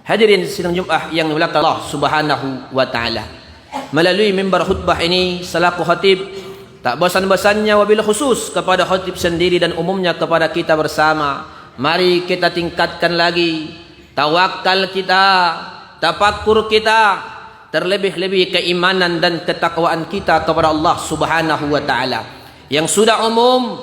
Hadirin sidang Jumat yang dimuliakan Allah Subhanahu wa taala. Melalui mimbar khutbah ini selaku khatib tak bosan-bosannya wabil khusus kepada khatib sendiri dan umumnya kepada kita bersama, mari kita tingkatkan lagi tawakal kita, tafakkur kita, terlebih-lebih keimanan dan ketakwaan kita kepada Allah Subhanahu wa taala. Yang sudah umum,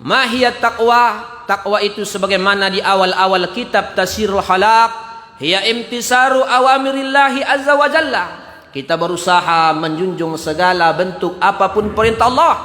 mahiyat taqwa. Taqwa itu sebagaimana di awal-awal kitab Tasirul Halaq, hiya imtisaru awamirillahi azza wa jalla. Kita berusaha menjunjung segala bentuk apapun perintah Allah,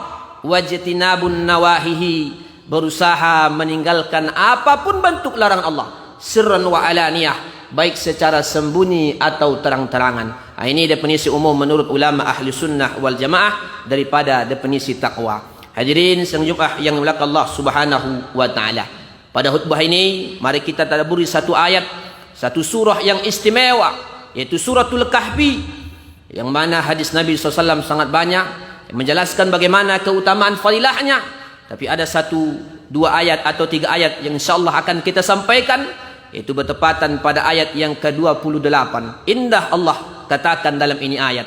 wajtinabun nawahihi, berusaha meninggalkan apapun bentuk larangan Allah, sirran wa alaniyah, baik secara sembunyi atau terang-terangan. Ini definisi umum menurut ulama ahli sunnah wal jamaah daripada definisi taqwa. Hadirin sidang Jumat yang dimuliakan Allah Subhanahu wa taala. Pada khutbah ini mari kita tadabburi satu ayat, satu surah yang istimewa, yaitu suratul Kahfi, yang mana hadis Nabi SAW sangat banyak yang menjelaskan bagaimana keutamaan fadilahnya. Tapi ada satu, dua ayat atau tiga ayat yang insyaAllah akan kita sampaikan, yaitu bertepatan pada ayat yang ke-28. Indah Allah katakan dalam ini ayat.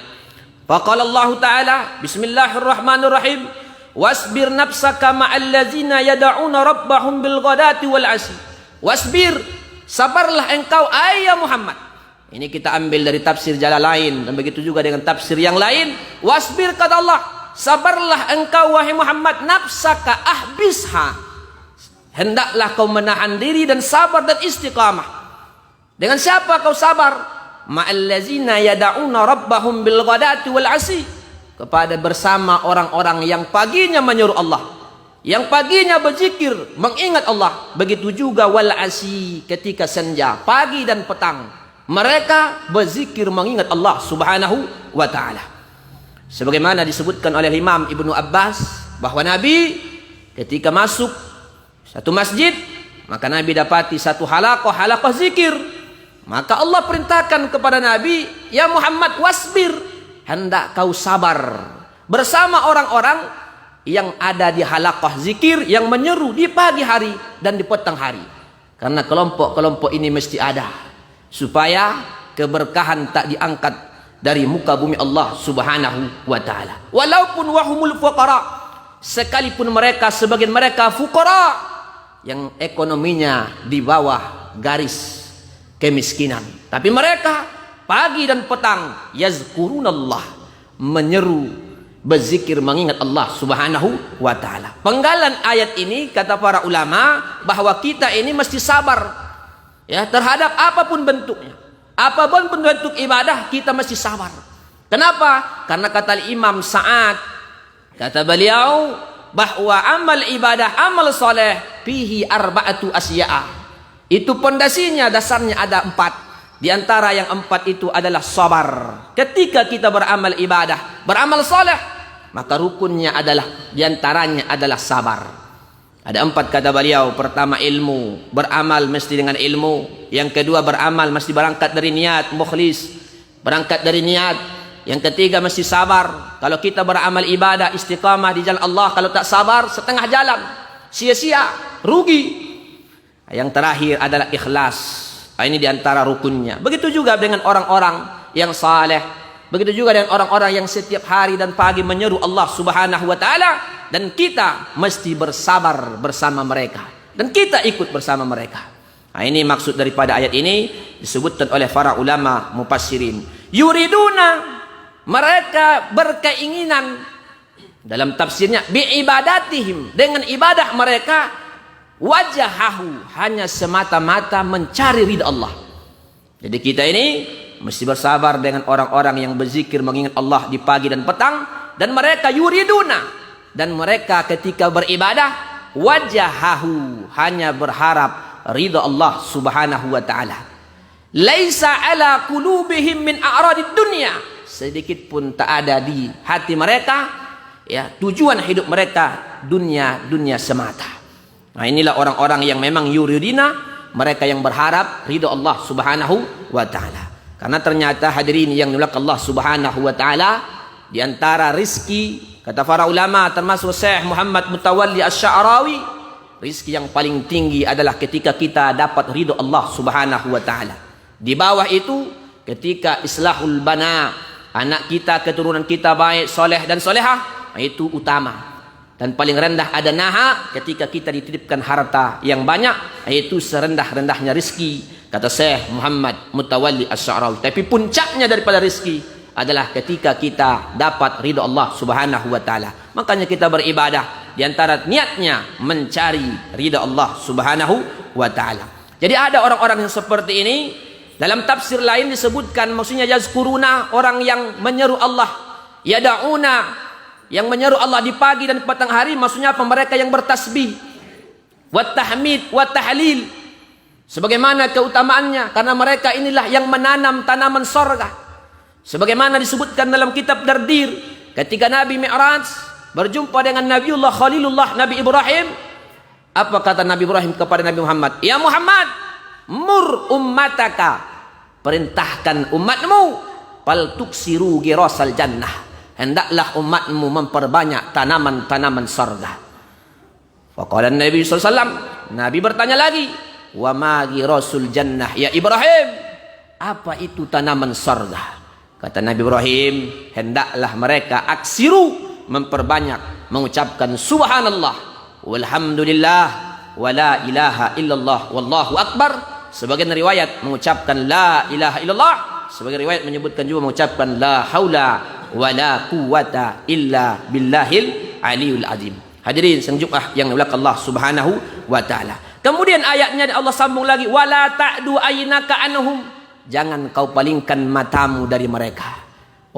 Faqala Allah Ta'ala, Bismillahirrahmanirrahim, wasbir nafsaka ma'allazina yada'una rabbahum bilghadati wal asyi. Wasbir, sabarlah engkau ayat Muhammad. Ini kita ambil dari tafsir Jalalain dan begitu juga dengan tafsir yang lain. Wasbir kata Allah, sabarlah engkau wahai Muhammad, nafsaka ahbisha. Hendaklah kau menahan diri dan sabar dan istiqamah. Dengan siapa kau sabar? Ma'allazina yada'una rabbahum bilghadati wal asyi, kepada bersama orang-orang yang paginya menyuruh Allah, yang paginya berzikir mengingat Allah. Begitu juga wal asyi, ketika senja, pagi dan petang, mereka berzikir mengingat Allah Subhanahu wa taala. Sebagaimana disebutkan oleh Imam Ibnu Abbas bahwa Nabi ketika masuk satu masjid, maka Nabi dapati satu halaqah zikir. Maka Allah perintahkan kepada Nabi, ya Muhammad wasbir, hendak kau sabar bersama orang-orang yang ada di halaqah zikir yang menyeru di pagi hari dan di petang hari. Karena kelompok-kelompok ini mesti ada, supaya keberkahan tak diangkat dari muka bumi Allah Subhanahu wa taala. Walaupun wahumul fuqara, sekalipun mereka sebagian mereka fuqara yang ekonominya di bawah garis kemiskinan, tapi mereka pagi dan petang yazkurunallah, menyeru, berzikir mengingat Allah Subhanahu wa taala. Penggalan ayat ini kata para ulama bahwa kita ini mesti sabar ya terhadap apapun bentuknya. Apapun bentuk ibadah kita mesti sabar. Kenapa? Karena kata Imam Sa'ad, kata beliau bahwa amal ibadah, amal soleh fihi arba'atu asya'a. Itu pondasinya, dasarnya ada 4. Di antara yang 4 itu adalah sabar. Ketika kita beramal ibadah, beramal soleh, maka rukunnya adalah, di antaranya adalah sabar. Ada 4 kata beliau. Pertama ilmu, beramal mesti dengan ilmu. Yang kedua beramal mesti berangkat dari niat, mukhlis, berangkat dari niat. Yang ketiga mesti sabar. Kalau kita beramal ibadah istiqamah di jalan Allah, kalau tak sabar setengah jalan, sia-sia, rugi. Yang terakhir adalah ikhlas. Ini diantara rukunnya. Begitu juga dengan orang-orang yang saleh. Begitu juga dengan orang-orang yang setiap hari dan pagi menyeru Allah Subhanahu wa taala, dan kita mesti bersabar bersama mereka dan kita ikut bersama mereka. Ini maksud daripada ayat ini disebutkan oleh para ulama mufassirin. Yuriduna, mereka berkeinginan, dalam tafsirnya biibadatihim, dengan ibadah mereka, wajahahu, hanya semata-mata mencari ridha Allah. Jadi kita ini mesti bersabar dengan orang-orang yang berzikir mengingat Allah di pagi dan petang, dan mereka yuriduna, dan mereka ketika beribadah wajahahu, hanya berharap ridha Allah Subhanahu wa taala. Laisa ala qulubihim min a'radid dunya, sedikit pun tak ada di hati mereka ya tujuan hidup mereka dunia semata. Inilah orang-orang yang memang yuridina, mereka yang berharap ridha Allah Subhanahu wa taala. Karena ternyata hadirin yang dimuliakan Allah Subhanahu wa taala, di antara rizki, kata para ulama termasuk Syekh Muhammad Mutawalli Asy-Sya'rawi, rizki yang paling tinggi adalah ketika kita dapat ridha Allah Subhanahu wa taala. Di bawah itu ketika islahul bana, anak kita, keturunan kita baik, soleh dan solehah, itu utama. Dan paling rendah ada naha ketika kita dititipkan harta yang banyak, yaitu serendah-rendahnya rizki, kata Syekh Muhammad Mutawalli Asy'arawi. Tapi puncaknya daripada rizki adalah ketika kita dapat ridha Allah Subhanahu wa taala. Makanya kita beribadah di antara niatnya mencari ridha Allah Subhanahu wa taala. Jadi ada orang-orang yang seperti ini. Dalam tafsir lain disebutkan maksudnya yazkuruna, orang yang menyeru Allah, yada'una, yang menyeru Allah di pagi dan petang hari, maksudnya apa? Mereka yang bertasbih, wat tahmid, wat tahlil. Sebagaimana keutamaannya, karena mereka inilah yang menanam tanaman sorga. Sebagaimana disebutkan dalam kitab Dardir, ketika Nabi Mi'raj berjumpa dengan Nabiullah Khalilullah Nabi Ibrahim, apa kata Nabi Ibrahim kepada Nabi Muhammad? Ya Muhammad, mur ummataka, perintahkan umatmu, fal tuksiru girasal jannah, hendaklah umatmu memperbanyak tanaman-tanaman surga. Faqala Nabi SAW, Nabi bertanya lagi, wa ma girasul jannah ya Ibrahim, apa itu tanaman surga? Kata Nabi Ibrahim, hendaklah mereka aksiru, memperbanyak mengucapkan subhanallah walhamdulillah wala ilaha illallah wallahu akbar. Sebagian riwayat mengucapkan la ilaha illallah, sebagian riwayat menyebutkan juga mengucapkan la haula wala quwata illa billahil aliyul azim. Hadirin sang Jumat yang dimuliakan Allah Subhanahu wa taala. Kemudian ayatnya Allah sambung lagi, wala ta'du aynaka anhum, jangan kau palingkan matamu dari mereka.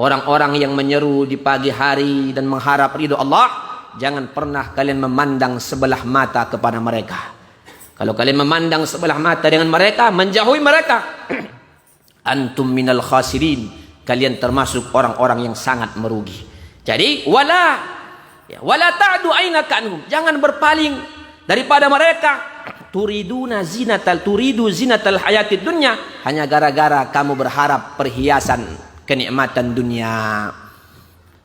Orang-orang yang menyeru di pagi hari dan mengharap ridho Allah, jangan pernah kalian memandang sebelah mata kepada mereka. Kalau kalian memandang sebelah mata dengan mereka, menjauhi mereka, antum minal khasirin, kalian termasuk orang-orang yang sangat merugi. Jadi wala ta'du aynaka anhum, jangan berpaling daripada mereka. Turidu zinatal hayatid dunya, hanya gara-gara kamu berharap perhiasan kenikmatan dunia.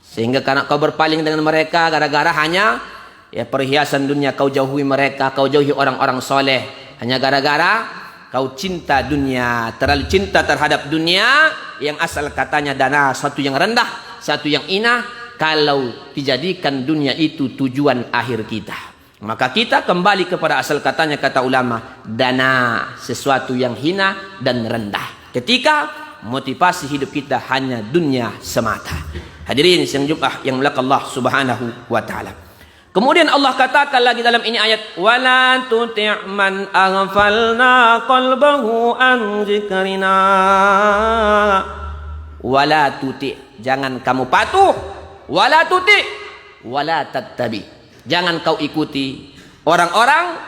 Sehingga karena kau berpaling dengan mereka gara-gara hanya perhiasan dunia, kau jauhi mereka, kau jauhi orang-orang soleh, hanya gara-gara kau cinta dunia, terlalu cinta terhadap dunia yang asal katanya dana, satu yang rendah, satu yang hina. Kalau dijadikan dunia itu tujuan akhir kita, maka kita kembali kepada asal katanya, kata ulama, dana, sesuatu yang hina dan rendah. Ketika motivasi hidup kita hanya dunia semata. Hadirin yang Jumat yang dimuliakan Allah Subhanahu wa taala. Kemudian Allah katakan lagi dalam ini ayat, wala tuti' man aghfalna qalbahu an dzikrina. Wala tuti', jangan kamu patuh. Wala tuti' wala tattabi, jangan kau ikuti orang-orang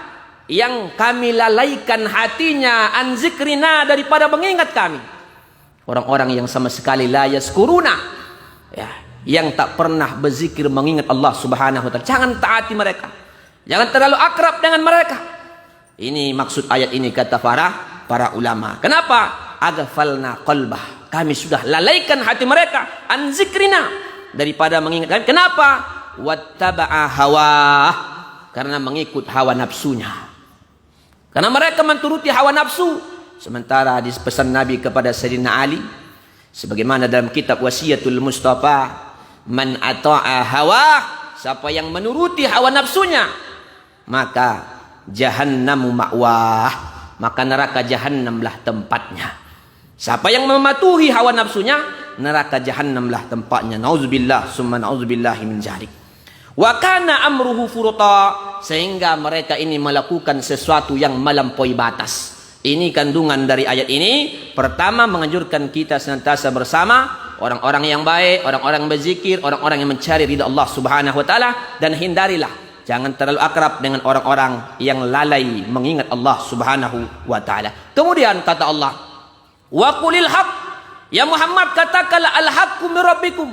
yang kami lalaikan hatinya an dzikrina, daripada mengingat kami. Orang-orang yang sama sekali la yazkuruna, yang tak pernah berzikir mengingat Allah Subhanahu wa taala. Jangan taati mereka, jangan terlalu akrab dengan mereka. Ini maksud ayat ini, kata para ulama. Kenapa? Aghfalna qalbah, kami sudah lalaikan hati mereka an zikrina, daripada mengingat kami. Kenapa? Wattaba'a hawa, karena mengikut hawa nafsunya. Karena mereka menturuti hawa nafsu. Sementara di pesan Nabi kepada Sayyidina Ali, sebagaimana dalam kitab Wasiyatul Mustafa, man ata'a hawa, siapa yang menuruti hawa nafsunya, maka jahannamu ma'wah, maka neraka jahannamlah tempatnya. Siapa yang mematuhi hawa nafsunya, neraka jahannamlah tempatnya. Nauzubillah summa nauzubillahi min dzalik. Wa kana amruhu furta, sehingga mereka ini melakukan sesuatu yang melampaui batas. Ini kandungan dari ayat ini. Pertama, menganjurkan kita senantiasa bersama orang-orang yang baik, orang-orang yang berzikir, orang-orang yang mencari ridha Allah Subhanahu wa taala, dan hindarilah, jangan terlalu akrab dengan orang-orang yang lalai mengingat Allah Subhanahu wa taala. Kemudian kata Allah, wa qulil haq, ya Muhammad, katakanlah al-haqqu min rabbikum,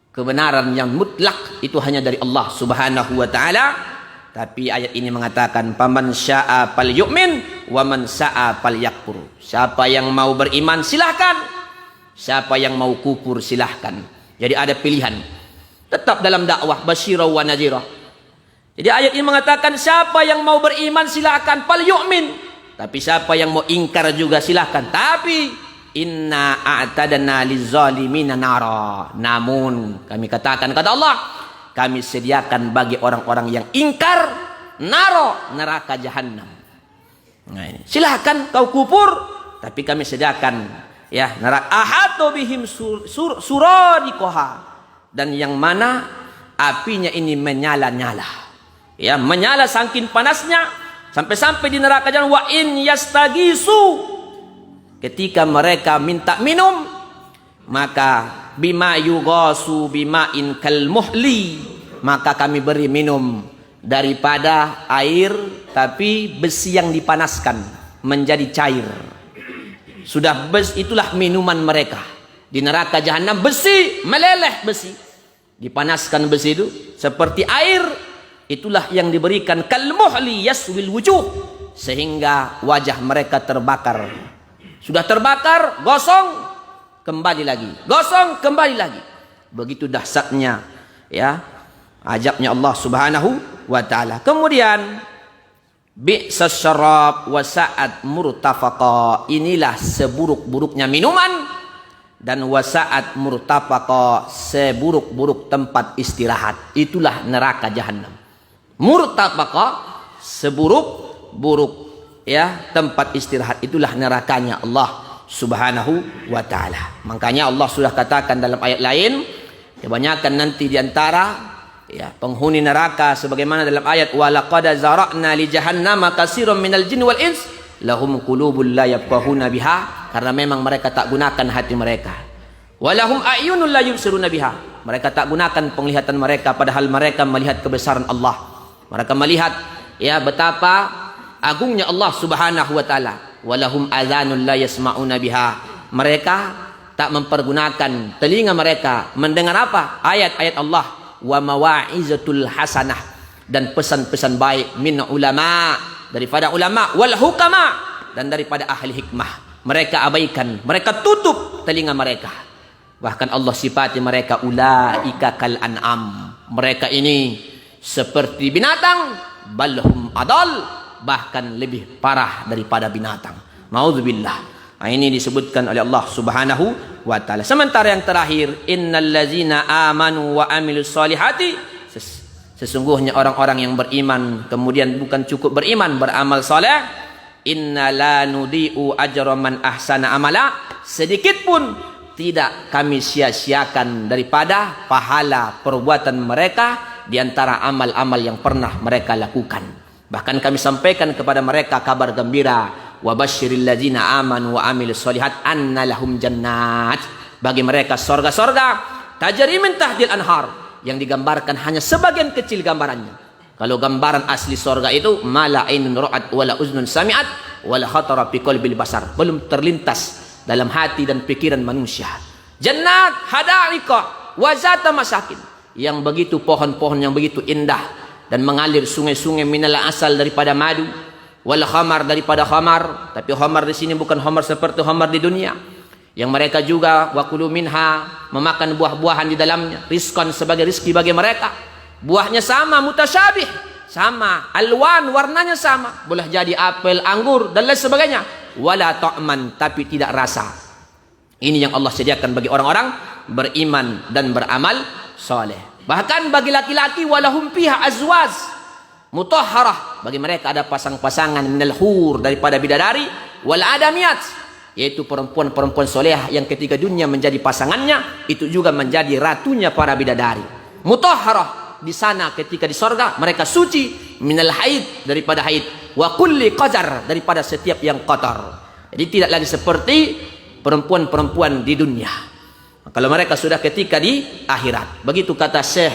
kebenaran yang mutlak itu hanya dari Allah Subhanahu wa taala. Tapi ayat ini mengatakan, paman syaa falyu'min wa man syaa falyakfur. Siapa yang mau beriman silahkan, siapa yang mau kufur silahkan. Jadi ada pilihan. Tetap dalam dakwah basyirah wa nadhirah. Jadi ayat ini mengatakan siapa yang mau beriman silahkan, falyu'min, Tapi siapa yang mau ingkar juga silahkan. Tapi inna a'tadna lizalimina nara. Namun kami katakan, kata Allah, kami sediakan bagi orang-orang yang ingkar naro, neraka jahanam. Nah ini, silahkan kau kufur, tapi kami sediakan ya neraka. Ahatu bihim suradiqaha, dan yang mana apinya ini menyala-nyala, ya menyala saking panasnya sampai-sampai di neraka jahanam. Wa in yastagisu, ketika mereka minta minum, maka bima yugasu bima'in kal muhli, maka kami beri minum daripada air tapi besi yang dipanaskan menjadi cair. Sudah itulah minuman mereka di neraka jahanam. Besi meleleh, besi dipanaskan, besi itu seperti air. Itulah yang diberikan kal muhli yaswil wujuh, sehingga wajah mereka terbakar. Sudah terbakar, gosong, kembali lagi, gosong, kembali lagi. Begitu dahsyatnya ya ajabnya Allah Subhanahu wa taala. Kemudian bi'sas syarab wa sa'at murtafaqa, inilah seburuk-buruknya minuman, dan wasa'at murtafaqa, seburuk-buruk tempat istirahat. Itulah neraka jahanam. Murtafaqa, seburuk-buruk ya tempat istirahat, itulah nerakanya Allah Subhanahu wa taala. Makanya Allah sudah katakan dalam ayat lain, kebanyakan nanti di antara ya penghuni neraka sebagaimana dalam ayat walaqad zara'na li jahannama katsiran minal jinni wal ins lahum qulubun la yafqahuna biha, karena memang mereka tak gunakan hati mereka. Walahum a'yunun la yubsiruna biha, mereka tak gunakan penglihatan mereka padahal mereka melihat kebesaran Allah. Mereka melihat ya betapa agungnya Allah Subhanahu wa taala. Walahum adzanun la yasma'una biha, mereka tak mempergunakan telinga mereka mendengar apa? Ayat-ayat Allah. Wa mawa'izatul hasanah, dan pesan-pesan baik min ulama, daripada ulama, wal hukama, dan daripada ahli hikmah. Mereka abaikan, mereka tutup telinga mereka. Bahkan Allah sifati mereka ulaika kal an'am, mereka ini seperti binatang, balhum adal, bahkan lebih parah daripada binatang. Ma'udzubillah. Nah, ini disebutkan oleh Allah Subhanahu wa taala. Sementara yang terakhir, innal ladzina amanu wa amilus solihati, sesungguhnya orang-orang yang beriman kemudian bukan cukup beriman, beramal soleh, inna la nudi'u ajra man ahsana amala, sedikit pun tidak kami sia-siakan daripada pahala perbuatan mereka di antara amal-amal yang pernah mereka lakukan. Bahkan kami sampaikan kepada mereka kabar gembira, wa basyiril ladzina amanu wa amilus solihat anna lahum jannat, bagi mereka sorga-sorga tajri min tahtil anhar, yang digambarkan hanya sebagian kecil gambarannya. Kalau gambaran asli sorga itu mala ainun ra'at wala uznun sami'at wala khatara fi qalbil basar, belum terlintas dalam hati dan pikiran manusia. Jannat hada'iqa wa zata masakin, yang begitu pohon-pohon yang begitu indah dan mengalir sungai-sungai minal asal daripada madu, wal khamar daripada khamar, tapi khamar di sini bukan khamar seperti khamar di dunia. Yang mereka juga wa kulu minha, memakan buah-buahan di dalamnya, rizqan sebagai rizki bagi mereka. Buahnya sama, mutasyabih, sama, alwan warnanya sama, boleh jadi apel, anggur dan lain sebagainya. Wala ta'man, tapi tidak rasa. Ini yang Allah sediakan bagi orang-orang beriman dan beramal soleh. Bahkan bagi laki-laki, walahum fiha azwaj mutahharah, bagi mereka ada pasang-pasangan minal hur, daripada bidadari, wal adamiyat, yaitu perempuan-perempuan solehah yang ketika dunia menjadi pasangannya, itu juga menjadi ratunya para bidadari. Mutahharah, di sana ketika di sorga mereka suci, minal haid, daripada haid, wa kulli qadar, daripada setiap yang qatar. Jadi tidak lagi seperti perempuan-perempuan di dunia. Kalau mereka sudah ketika di akhirat. Begitu kata Syekh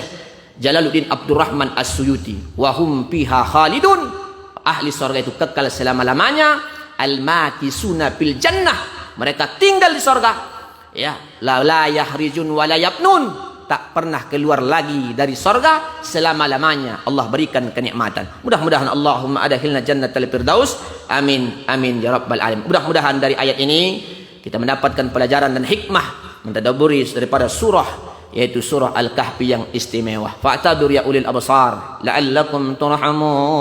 Jalaluddin Abdurrahman As-Suyuti, wa hum fiha khalidun, ahli sorga itu kekal selama-lamanya, al-makisuna fil jannah, mereka tinggal di sorga ya, la yahrijun wa la yabnun, tak pernah keluar lagi dari sorga selama-lamanya. Allah berikan kenikmatan. Mudah-mudahan Allahumma adkhilna jannatal firdaus. Amin amin ya rabbal alamin. Mudah-mudahan dari ayat ini kita mendapatkan pelajaran dan hikmah mentadabburi daripada surah, yaitu surah Al-Kahfi yang istimewa. Fa'tadur ya ulil absar la'allakum turhamun.